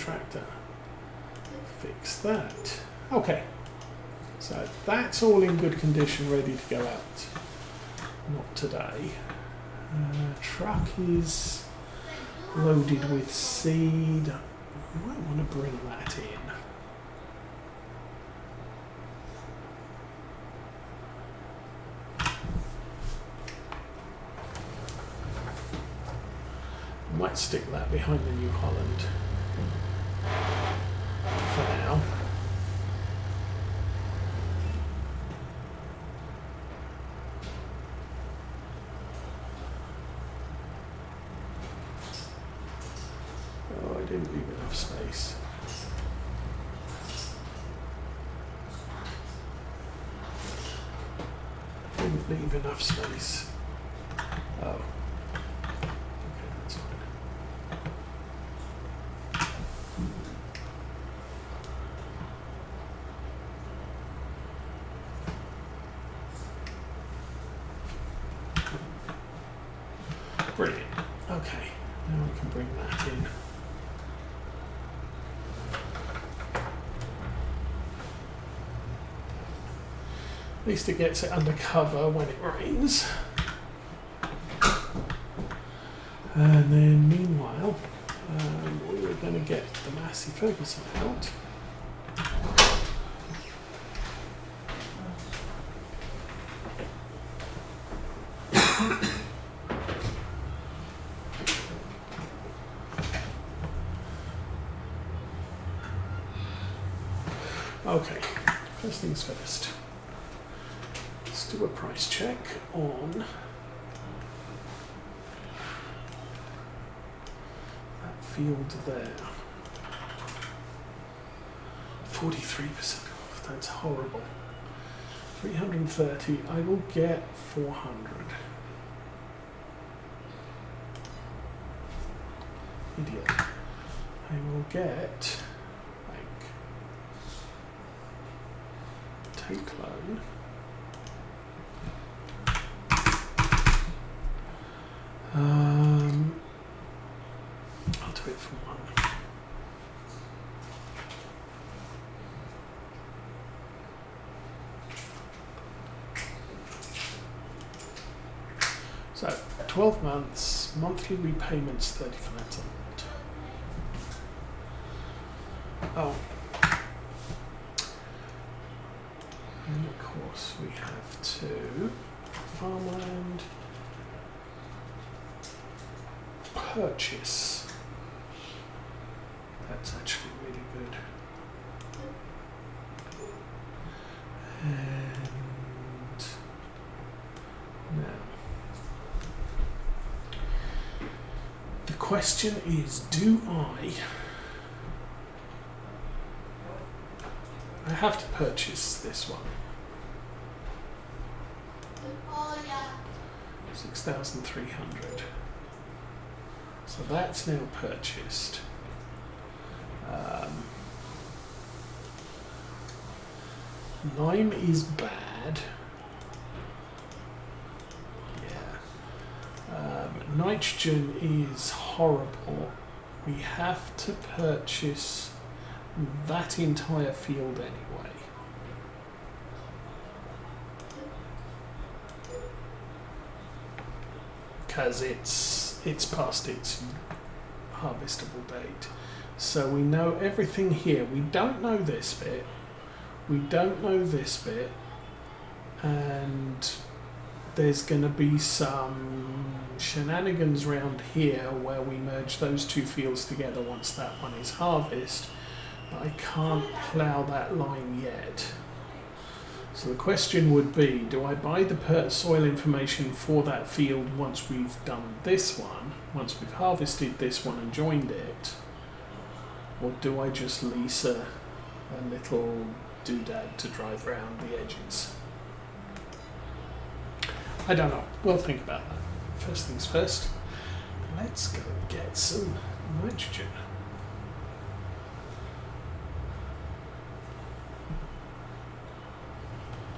tractor. Fix that. Okay. So that's all in good condition, ready to go out. Not today. Truck is loaded with seed. I might want to bring that in. I might stick that behind the New Holland for now. Oh, I didn't leave enough space. Didn't leave enough space. Oh. Brilliant. Okay, now we can bring that in. At least it gets it under cover when it rains. And then meanwhile, we were going to get the Massey Fergusson out. Okay, first things first. Let's do a price check on that field there. 43% off, that's horrible. 330, I will get 400. Idiot. I will get take loan. I'll do it for one. So 12 months, monthly repayments 30 for that. Oh. And of course we have to farmland purchase. That's actually really good. And now the question is, do I have to purchase this one. 6,300. So that's now purchased. Lime is bad. Yeah. Nitrogen is horrible. We have to purchase that entire field anyway. Because it's past its harvestable date. So we know everything here. We don't know this bit. We don't know this bit. And there's going to be some shenanigans around here where we merge those two fields together once that one is harvested. But I can't plough that line yet. So the question would be, do I buy the soil information for that field once we've done this one, once we've harvested this one and joined it, or do I just lease a little doodad to drive around the edges? I don't know. We'll think about that. First things first, let's go get some nitrogen.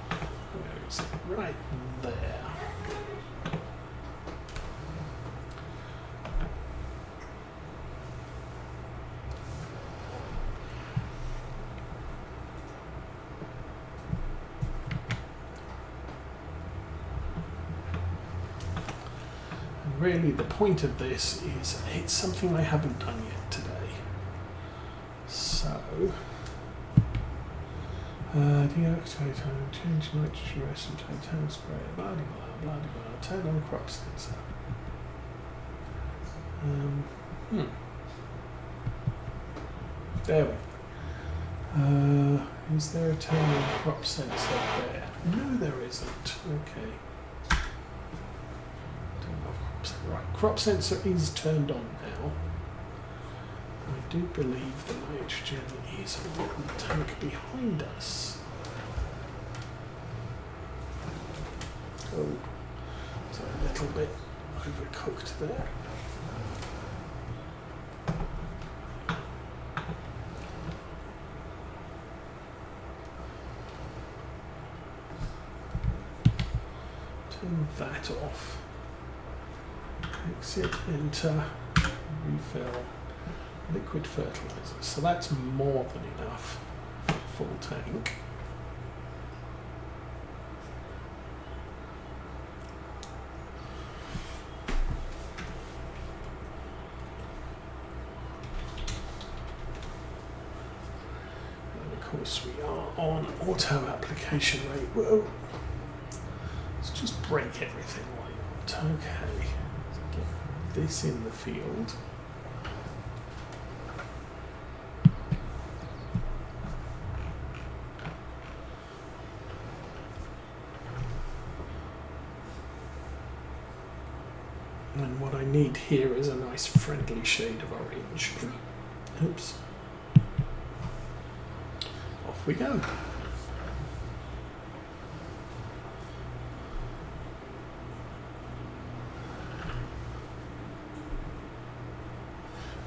Where is it? Right there. really the point of this is it's something I haven't done yet today. So, deactivate, change nitrogen resistant, turn spray, blah blah blah blah blah, turn on crop sensor. There we go. Is there a turn on crop sensor there? No, there isn't. Okay. Right, crop sensor is turned on now. I do believe the nitrogen is on the tank behind us. Oh, it's a little bit overcooked there. Turn that off. Exit, enter, refill, liquid fertilizer. So that's more than enough for a full tank. And of course we are on auto application rate. Whoa. Let's just break everything like that. Okay. This in the field. And what I need here is a nice friendly shade of orange. Oops. Off we go.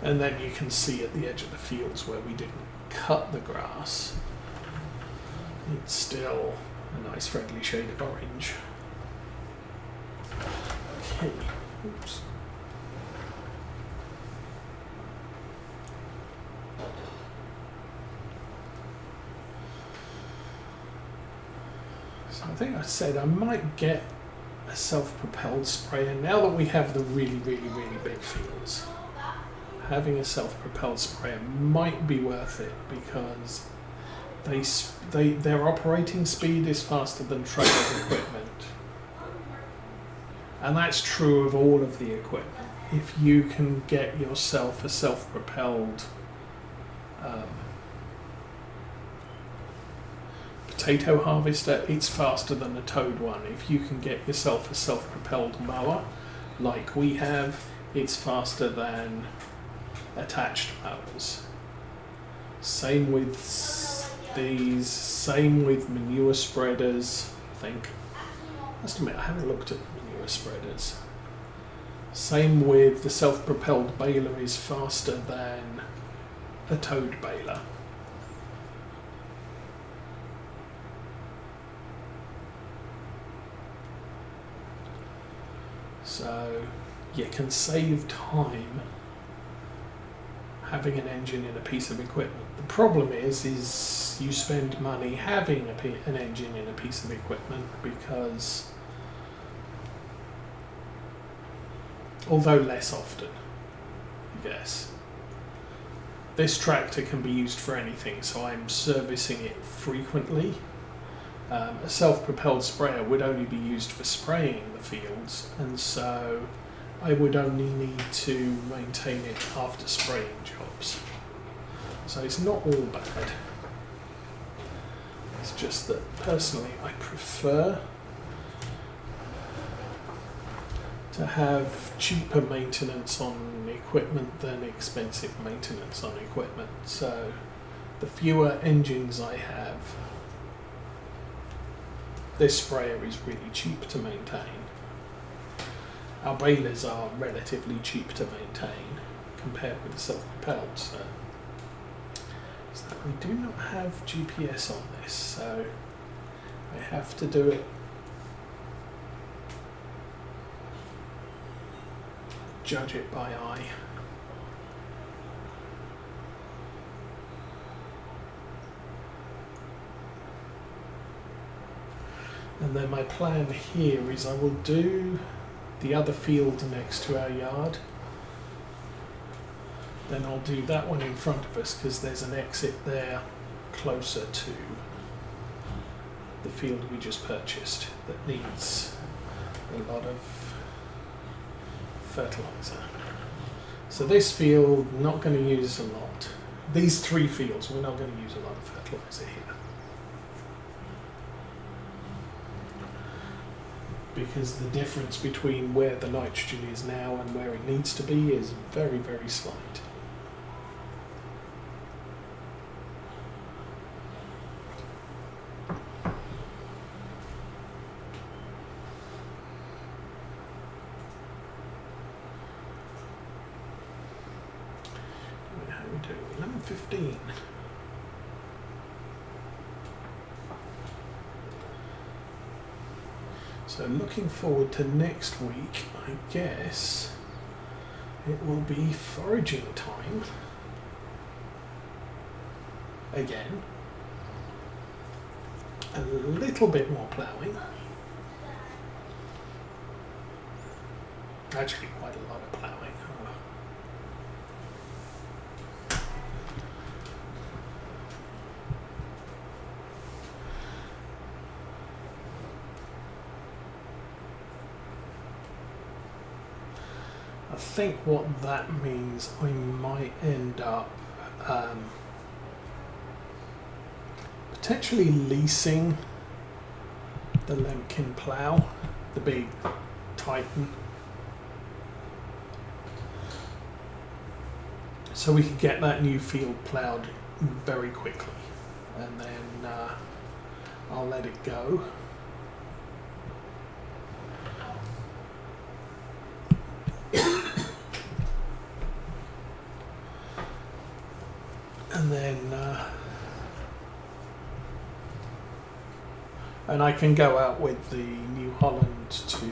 And then you can see at the edge of the fields where we didn't cut the grass, it's still a nice friendly shade of orange. Okay, oops. So I think I said I might get a self-propelled sprayer now that we have the really big fields. Having a self-propelled sprayer might be worth it because their operating speed is faster than trailer equipment, and that's true of all of the equipment. If you can get yourself a self-propelled potato harvester, it's faster than a towed one. If you can get yourself a self-propelled mower, like we have, it's faster than attached mowers. Same with these, same with manure spreaders, I think. I must admit, I haven't looked at manure spreaders. Same with the self-propelled baler is faster than a towed baler. So you can save time having an engine in a piece of equipment. The problem is you spend money having an engine in a piece of equipment because, although less often, I guess, this tractor can be used for anything, so I'm servicing it frequently. A self-propelled sprayer would only be used for spraying the fields, and so I would only need to maintain it after spraying jobs. So it's not all bad. It's just that personally I prefer to have cheaper maintenance on equipment than expensive maintenance on equipment. So the fewer engines I have, this sprayer is really cheap to maintain. Our balers are relatively cheap to maintain compared with the self-propelled, so we do not have GPS on this, so I have to do it judge it by eye. And then my plan here is I will do the other field next to our yard, then I'll do that one in front of us because there's an exit there closer to the field we just purchased that needs a lot of fertilizer. So this field, not going to use a lot. These 3 fields, we're not going to use a lot of fertilizer here. Because the difference between where the nitrogen is now and where it needs to be is very, very slight. How do we do? 11:15. So looking forward to next week, I guess it will be foraging time again. A little bit more ploughing. Actually quite a lot of ploughing. I think what that means, I might end up potentially leasing the Lemkin plough, the big Titan, so we could get that new field ploughed very quickly, and then I'll let it go. And then and I can go out with the New Holland to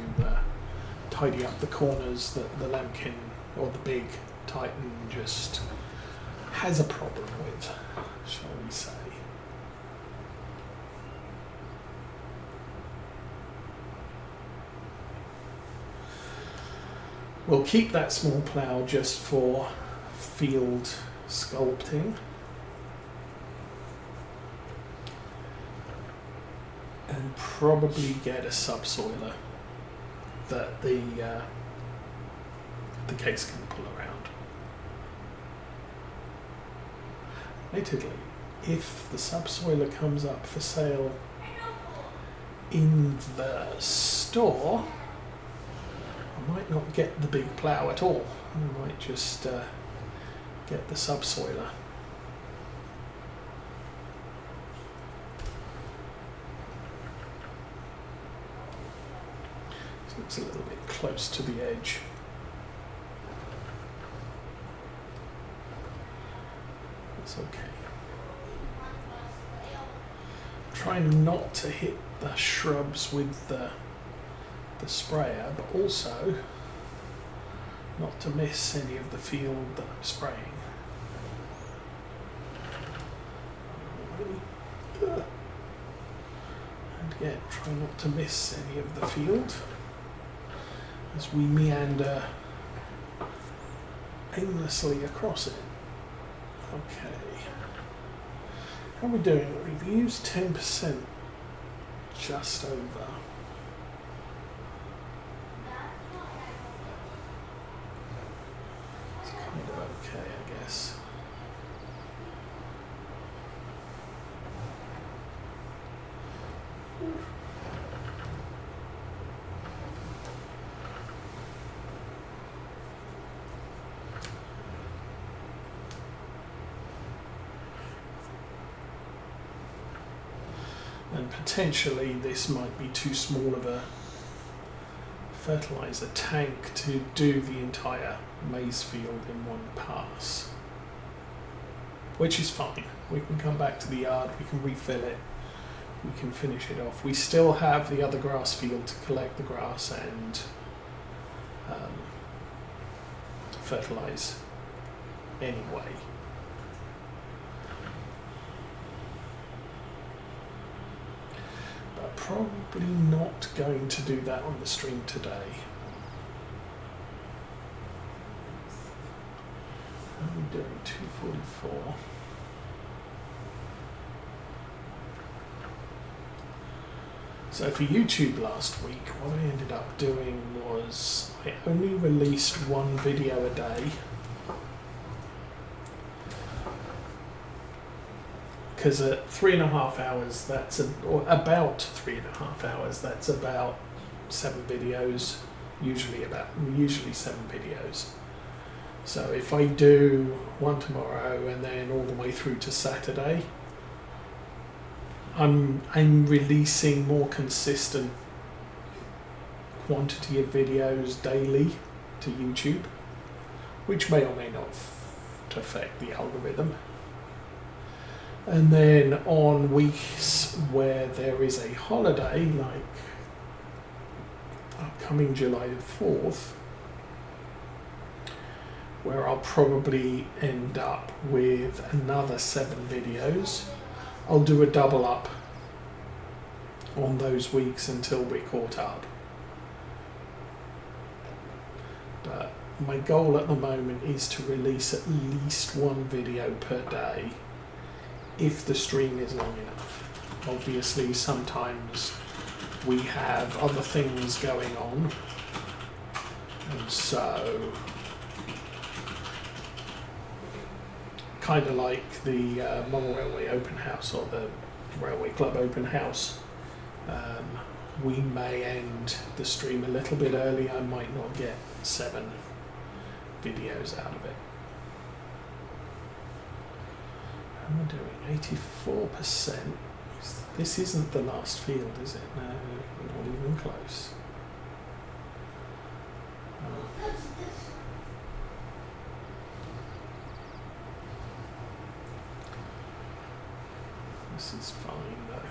tidy up the corners that the Lemkin or the big Titan just has a problem with, shall we say. We'll keep that small plough just for field sculpting. And probably get a subsoiler that the case can pull around. Admittedly, if the subsoiler comes up for sale in the store, I might not get the big plough at all. I might just get the subsoiler. It's a little bit close to the edge. That's okay. Trying not to hit the shrubs with the sprayer, but also not to miss any of the field that I'm spraying. And again, try not to miss any of the field as we meander aimlessly across it. Okay. How are we doing? We've used 10%, just over. It's kind of okay, I guess. And potentially this might be too small of a fertilizer tank to do the entire maize field in one pass, which is fine. We can come back to the yard, we can refill it, we can finish it off. We still have the other grass field to collect the grass and fertilize anyway. Probably not going to do that on the stream today. 244. So for YouTube last week, what I ended up doing was I only released one video a day. Because at 3.5 hours, or about 3.5 hours, that's about 7 videos, usually 7 videos. So if I do one tomorrow and then all the way through to Saturday, I'm releasing more consistent quantity of videos daily to YouTube, which may or may not affect the algorithm. And then on weeks where there is a holiday, like upcoming July the 4th, where I'll probably end up with another 7 videos, I'll do a double up on those weeks until we're caught up. But my goal at the moment is to release at least one video per day, if the stream is long enough. Obviously, sometimes we have other things going on, and so kind of like the Model Railway Open House or the Railway Club Open House, we may end the stream a little bit early. I might not get 7 videos out of it. How am I doing? 84%. This isn't the last field, is it? No, not even close. This is fine though.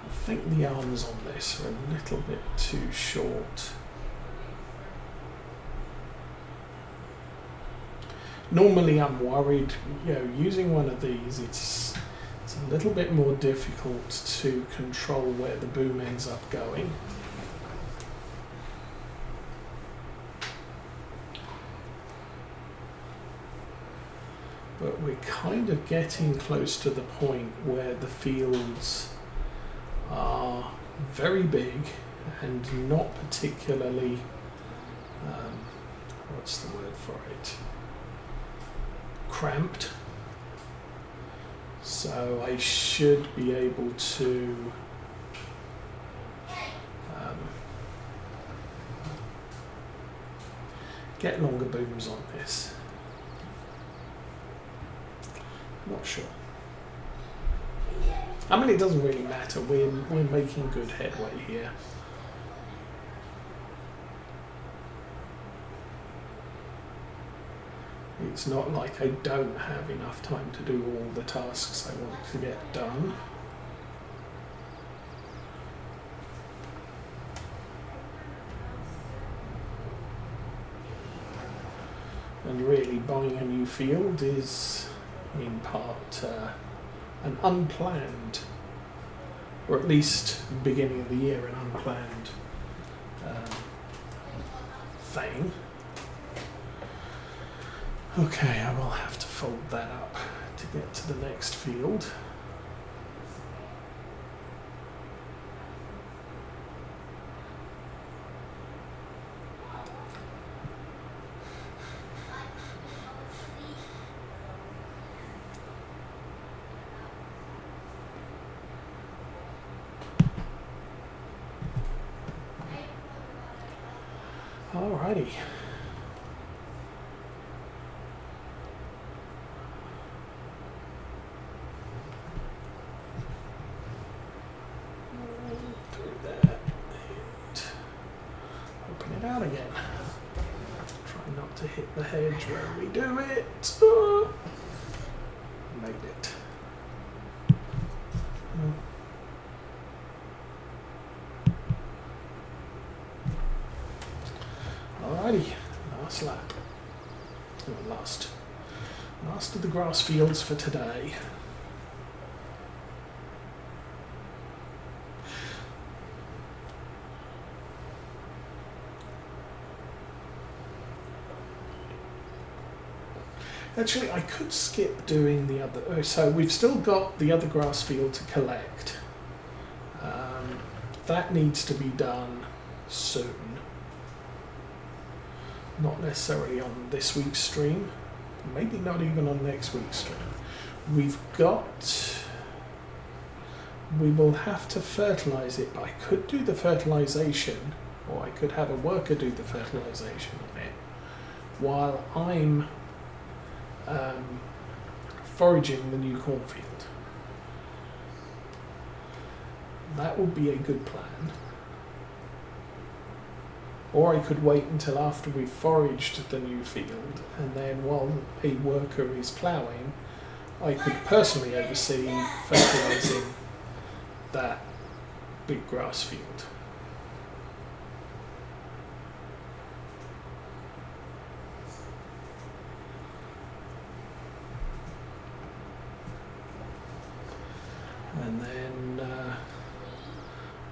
I think the arms on this are a little bit too short. Normally I'm worried, using one of these, it's a little bit more difficult to control where the boom ends up going. But we're kind of getting close to the point where the fields are very big and not particularly, what's the word for it, cramped. So I should be able to get longer booms on this. Not sure. I mean, it doesn't really matter. We're making good headway here. It's not like I don't have enough time to do all the tasks I want to get done. And really, buying a new field is in part an unplanned, or at least beginning of the year, an unplanned thing. Okay, I will have to fold that up to get to the next field. Alrighty. Through that and open it out again. Try not to hit the hedge when we do it. Made it. Alrighty, last lap. Last of the grass fields for today. Actually, I could skip doing the other. So we've still got the other grass field to collect. That needs to be done soon. Not necessarily on this week's stream. Maybe not even on next week's stream. We will have to fertilise it, but I could do the fertilisation, or I could have a worker do the fertilisation on it while I'm foraging the new cornfield. That would be a good plan. Or I could wait until after we've foraged the new field, and then while a worker is ploughing, I could personally oversee fertilising that big grass field. And then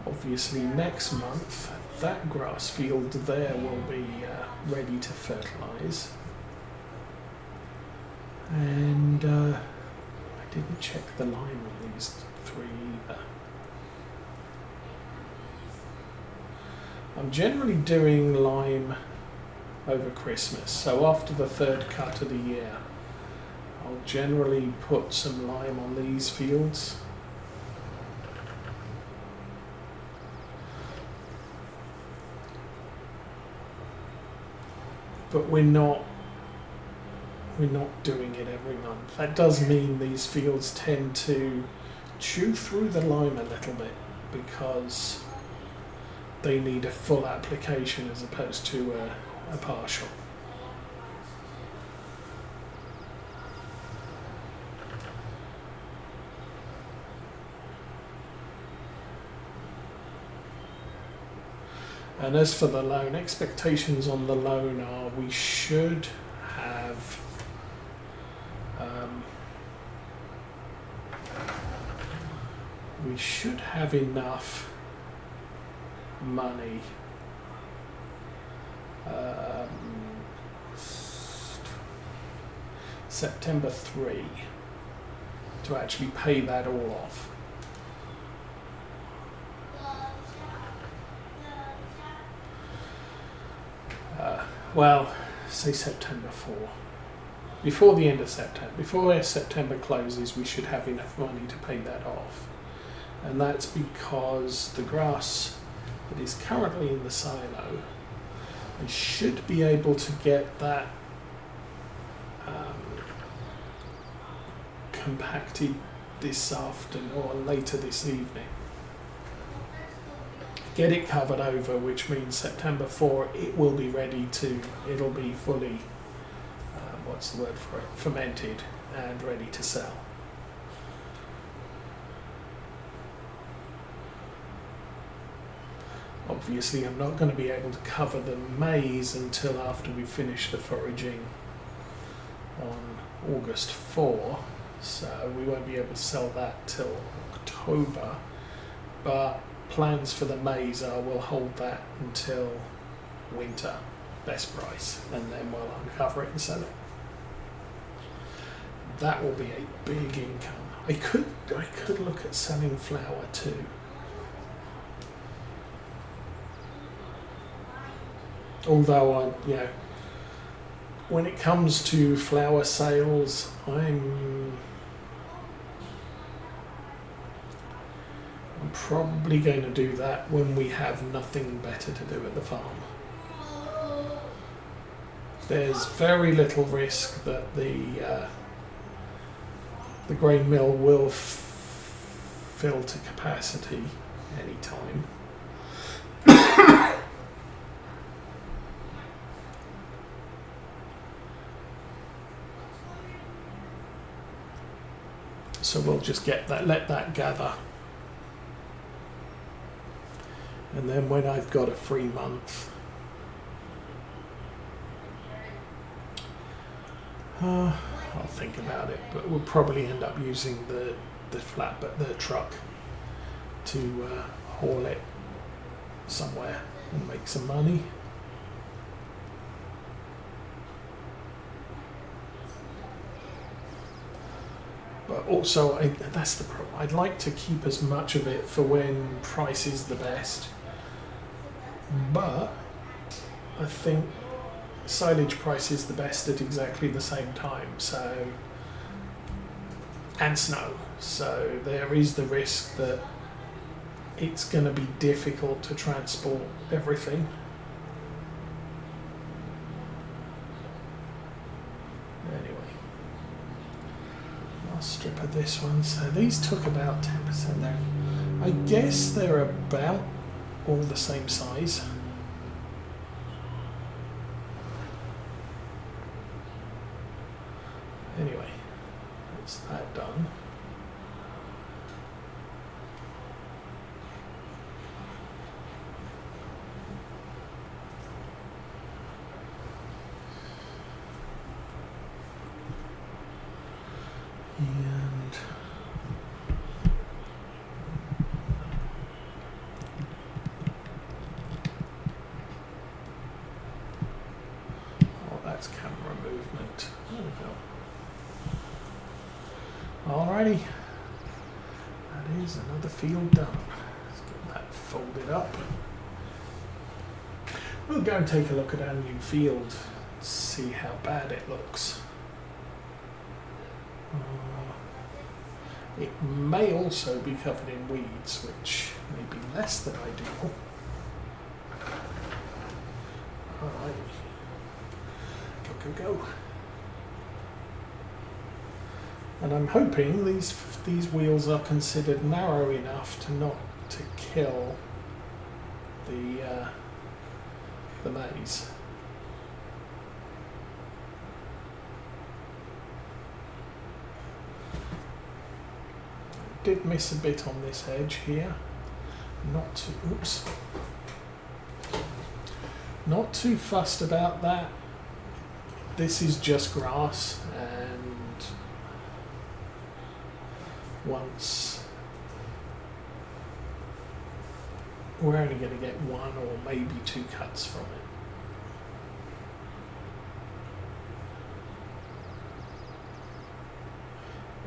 obviously next month that grass field there will be ready to fertilise. And I didn't check the lime on these three either. I'm generally doing lime over Christmas, so after the third cut of the year I'll generally put some lime on these fields. But we're not doing it every month. That does mean these fields tend to chew through the lime a little bit because they need a full application as opposed to a partial. And as for the loan, expectations on the loan are we should have enough money September 3 to actually pay that all off. Well, say September 4. Before the end of September, before September closes, we should have enough money to pay that off. And that's because the grass that is currently in the silo, I should be able to get that compacted this afternoon or later this evening. Get it covered over, which means September 4 it will be ready to, it'll be fully, what's the word for it, fermented and ready to sell. Obviously I'm not going to be able to cover the maize until after we finish the foraging on August 4, so we won't be able to sell that till October, but plans for the maize are we'll hold that until winter, best price, and then we'll uncover it and sell it. That will be a big income. I could look at selling flour too. Although when it comes to flour sales, I'm probably going to do that when we have nothing better to do at the farm. There's very little risk that the grain mill will fill to capacity anytime. So we'll just let that gather. And then when I've got a free month, I'll think about it, but we'll probably end up using the truck to haul it somewhere and make some money. But also, that's the problem. I'd like to keep as much of it for when price is the best. But I think silage price is the best at exactly the same time. So, and snow. So there is the risk that it's going to be difficult to transport everything. Anyway, last strip of this one. So these took about 10% there. I guess they're about all the same size. Anyway, that's that done. And oh, that's camera movement. There we go. Alrighty, that is another field done. Let's get that folded up. We'll go and take a look at our new field, see how bad it looks. It may also be covered in weeds, which may be less than ideal. Alright, go. And I'm hoping these wheels are considered narrow enough to not to kill the maize. Did miss a bit on this edge here. Not too fussed about that. This is just grass, and once we're only going to get one or maybe two cuts from it.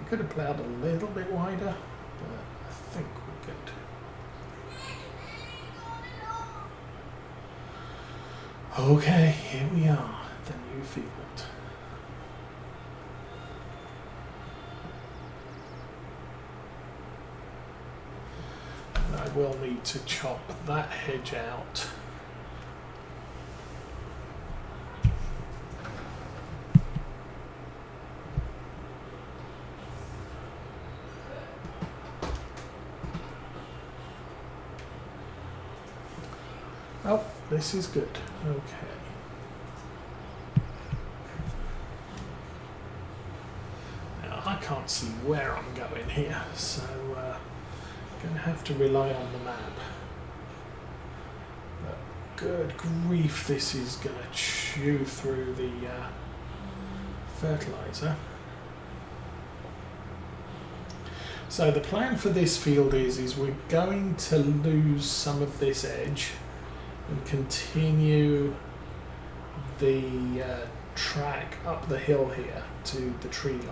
I could have ploughed a little bit wider, but I think we're good. Okay, here we are, the new field. And I will need to chop that hedge out. Oh, this is good. Okay. Now, I can't see where I'm going here, so I'm going to have to rely on the map. But good grief, this is going to chew through the fertilizer. So the plan for this field is we're going to lose some of this edge and continue the track up the hill here to the tree line.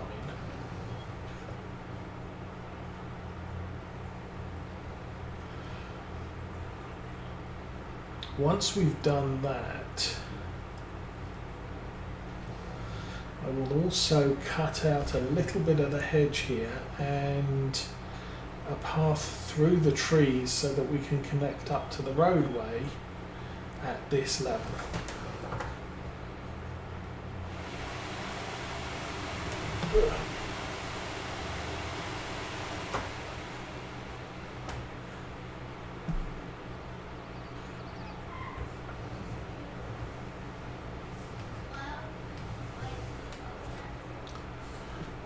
Once we've done that, I will also cut out a little bit of the hedge here and a path through the trees so that we can connect up to the roadway at this level.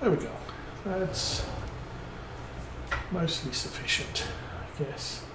There we go. That's mostly sufficient, I guess.